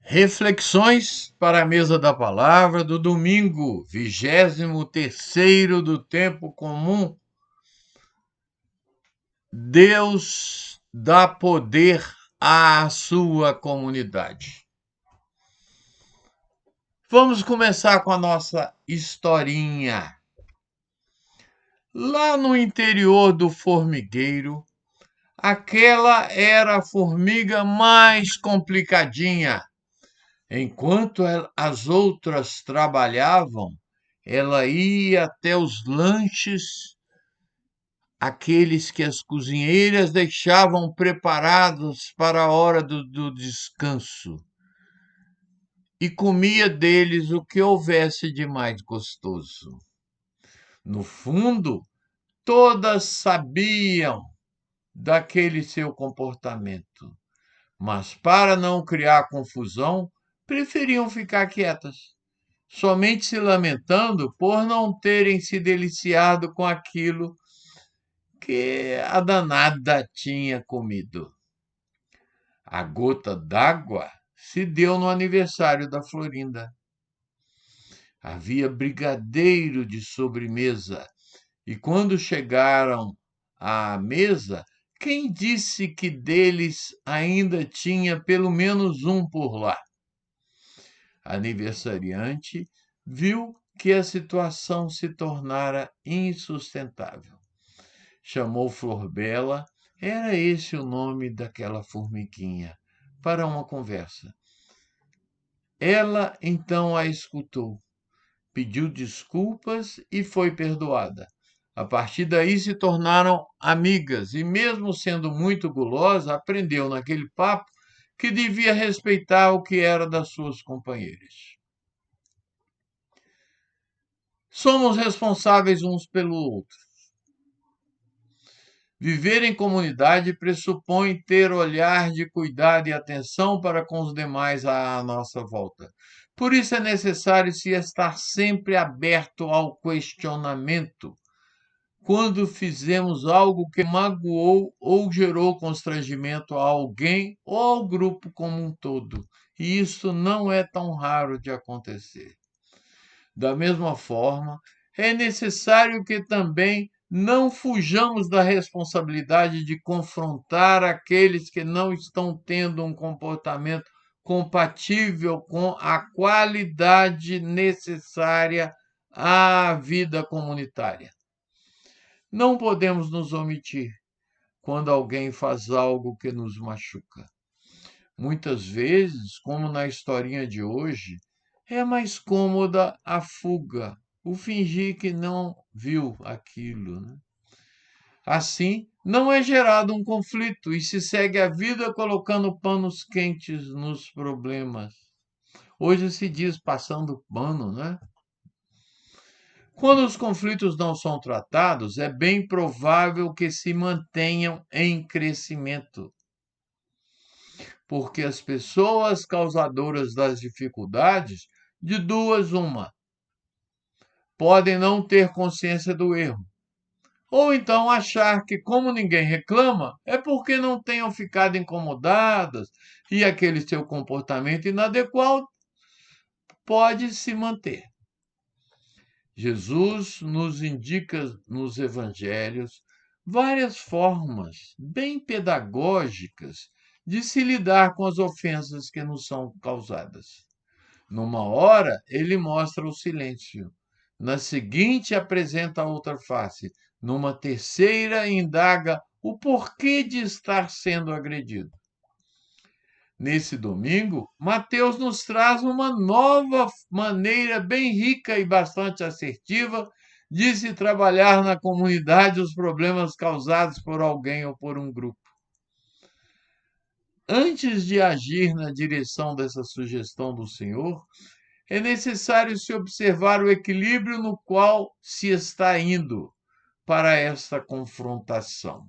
Reflexões para a mesa da palavra do domingo, 23º do tempo comum. Deus dá poder à sua comunidade. Vamos começar com a nossa historinha. Lá no interior do formigueiro, aquela era a formiga mais complicadinha. Enquanto as outras trabalhavam, ela ia até os lanches, aqueles que as cozinheiras deixavam preparados para a hora do descanso, e comia deles o que houvesse de mais gostoso. No fundo, todas sabiam daquele seu comportamento, mas para não criar confusão, preferiam ficar quietas, somente se lamentando por não terem se deliciado com aquilo que a danada tinha comido. A gota d'água se deu no aniversário da Florinda. Havia brigadeiro de sobremesa, e quando chegaram à mesa, quem disse que deles ainda tinha pelo menos um por lá? A aniversariante viu que a situação se tornara insustentável. Chamou Florbela, era esse o nome daquela formiguinha, para uma conversa. Ela então a escutou, pediu desculpas e foi perdoada. A partir daí se tornaram amigas e, mesmo sendo muito gulosa, aprendeu naquele papo que devia respeitar o que era das suas companheiras. Somos responsáveis uns pelo outro. Viver em comunidade pressupõe ter olhar de cuidado e atenção para com os demais à nossa volta. Por isso é necessário se estar sempre aberto ao questionamento quando fizemos algo que magoou ou gerou constrangimento a alguém ou ao grupo como um todo. E isso não é tão raro de acontecer. Da mesma forma, é necessário que também não fujamos da responsabilidade de confrontar aqueles que não estão tendo um comportamento compatível com a qualidade necessária à vida comunitária. Não podemos nos omitir quando alguém faz algo que nos machuca. Muitas vezes, como na historinha de hoje, é mais cômoda a fuga, o fingir que não viu aquilo, né? Assim, não é gerado um conflito e se segue a vida colocando panos quentes nos problemas. Hoje se diz passando pano, né? Quando os conflitos não são tratados, é bem provável que se mantenham em crescimento, porque as pessoas causadoras das dificuldades, de duas uma, podem não ter consciência do erro, ou então achar que, como ninguém reclama, é porque não tenham ficado incomodadas e aquele seu comportamento inadequado pode se manter. Jesus nos indica nos evangelhos várias formas bem pedagógicas de se lidar com as ofensas que nos são causadas. Numa hora, ele mostra o silêncio. Na seguinte, apresenta a outra face. Numa terceira, indaga o porquê de estar sendo agredido. Nesse domingo, Mateus nos traz uma nova maneira bem rica e bastante assertiva de se trabalhar na comunidade os problemas causados por alguém ou por um grupo. Antes de agir na direção dessa sugestão do Senhor, é necessário se observar o equilíbrio no qual se está indo para esta confrontação.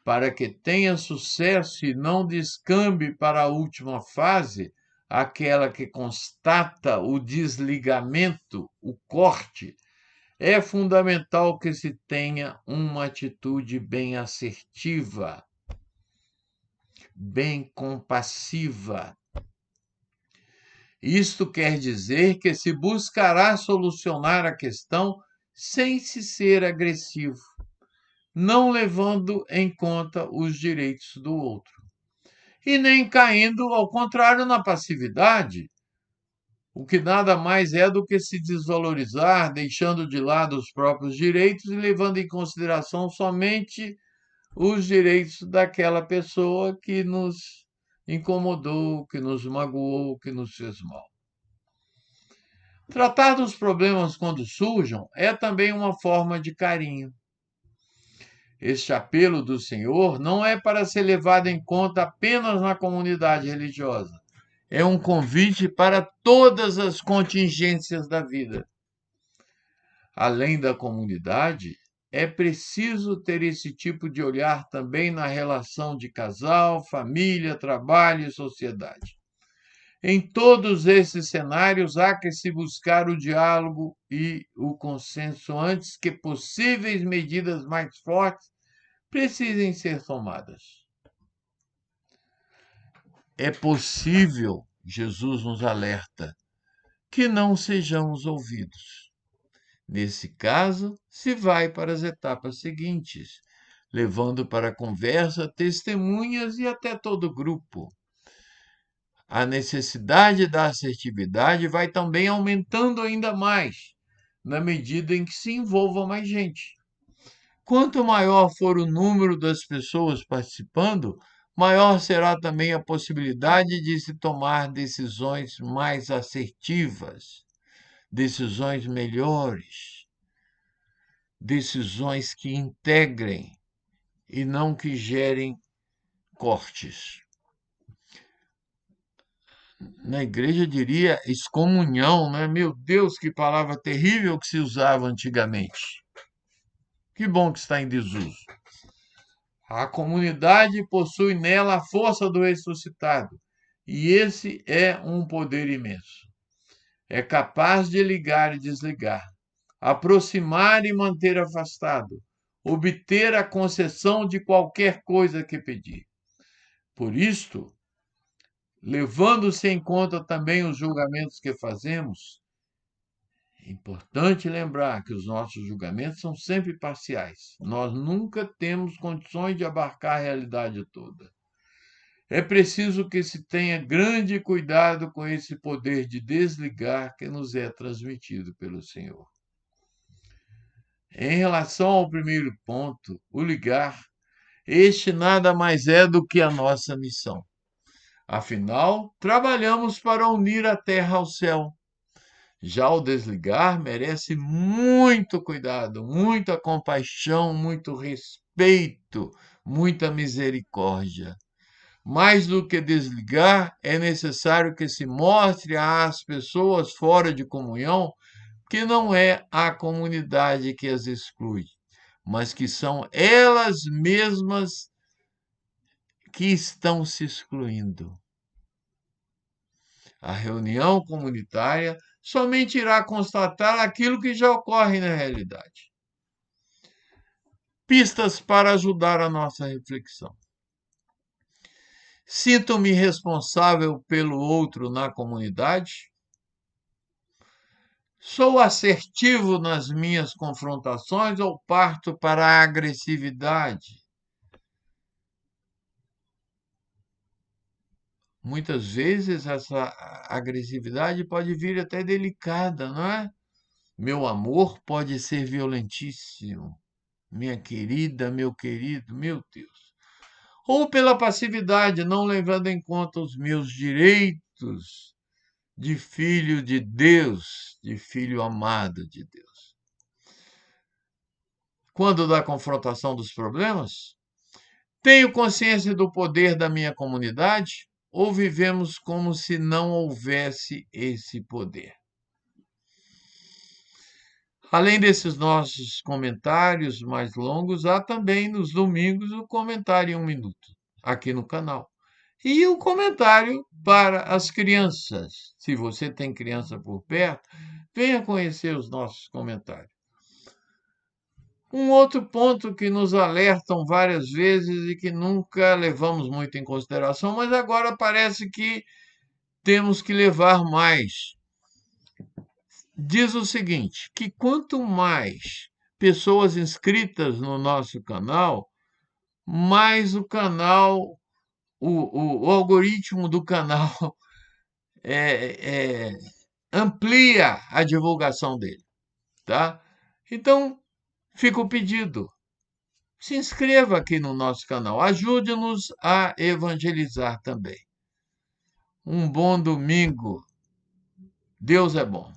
Para que tenha sucesso e não descambe para a última fase, aquela que constata o desligamento, o corte, é fundamental que se tenha uma atitude bem assertiva, bem compassiva. Isto quer dizer que se buscará solucionar a questão sem se ser agressivo, não levando em conta os direitos do outro, e nem caindo, ao contrário, na passividade, o que nada mais é do que se desvalorizar, deixando de lado os próprios direitos e levando em consideração somente os direitos daquela pessoa que nos incomodou, que nos magoou, que nos fez mal. Tratar dos problemas quando surjam é também uma forma de carinho. Este apelo do Senhor não é para ser levado em conta apenas na comunidade religiosa. É um convite para todas as contingências da vida. Além da comunidade, é preciso ter esse tipo de olhar também na relação de casal, família, trabalho e sociedade. Em todos esses cenários, há que se buscar o diálogo e o consenso antes que possíveis medidas mais fortes precisem ser tomadas. É possível, Jesus nos alerta, que não sejamos ouvidos. Nesse caso, se vai para as etapas seguintes, levando para a conversa testemunhas e até todo o grupo. A necessidade da assertividade vai também aumentando ainda mais, na medida em que se envolva mais gente. Quanto maior for o número das pessoas participando, maior será também a possibilidade de se tomar decisões mais assertivas, decisões melhores, decisões que integrem e não que gerem cortes. Na igreja diria excomunhão, né? Meu Deus, que palavra terrível que se usava antigamente. Que bom que está em desuso. A comunidade possui nela a força do ressuscitado, e esse é um poder imenso. É capaz de ligar e desligar, aproximar e manter afastado, obter a concessão de qualquer coisa que pedir. Por isto, levando-se em conta também os julgamentos que fazemos, é importante lembrar que os nossos julgamentos são sempre parciais. Nós nunca temos condições de abarcar a realidade toda. É preciso que se tenha grande cuidado com esse poder de desligar que nos é transmitido pelo Senhor. Em relação ao primeiro ponto, o ligar, este nada mais é do que a nossa missão. Afinal, trabalhamos para unir a terra ao céu. Já o desligar merece muito cuidado, muita compaixão, muito respeito, muita misericórdia. Mais do que desligar, é necessário que se mostre às pessoas fora de comunhão que não é a comunidade que as exclui, mas que são elas mesmas que estão se excluindo. A reunião comunitária somente irá constatar aquilo que já ocorre na realidade. Pistas para ajudar a nossa reflexão. Sinto-me responsável pelo outro na comunidade? Sou assertivo nas minhas confrontações ou parto para a agressividade? Muitas vezes essa agressividade pode vir até delicada, não é? Meu amor pode ser violentíssimo. Minha querida, meu querido, meu Deus. Ou pela passividade, não levando em conta os meus direitos de filho de Deus, de filho amado de Deus. Quando da confrontação dos problemas, tenho consciência do poder da minha comunidade ou vivemos como se não houvesse esse poder? Além desses nossos comentários mais longos, há também nos domingos o comentário em 1 minuto, aqui no canal. E o comentário para as crianças. Se você tem criança por perto, venha conhecer os nossos comentários. Um outro ponto que nos alertam várias vezes e que nunca levamos muito em consideração, mas agora parece que temos que levar mais. Diz o seguinte, que quanto mais pessoas inscritas no nosso canal, mais o canal, o algoritmo do canal é, é, amplia a divulgação dele, tá? Então, fica o pedido. Se inscreva aqui no nosso canal. Ajude-nos a evangelizar também. Um bom domingo. Deus é bom.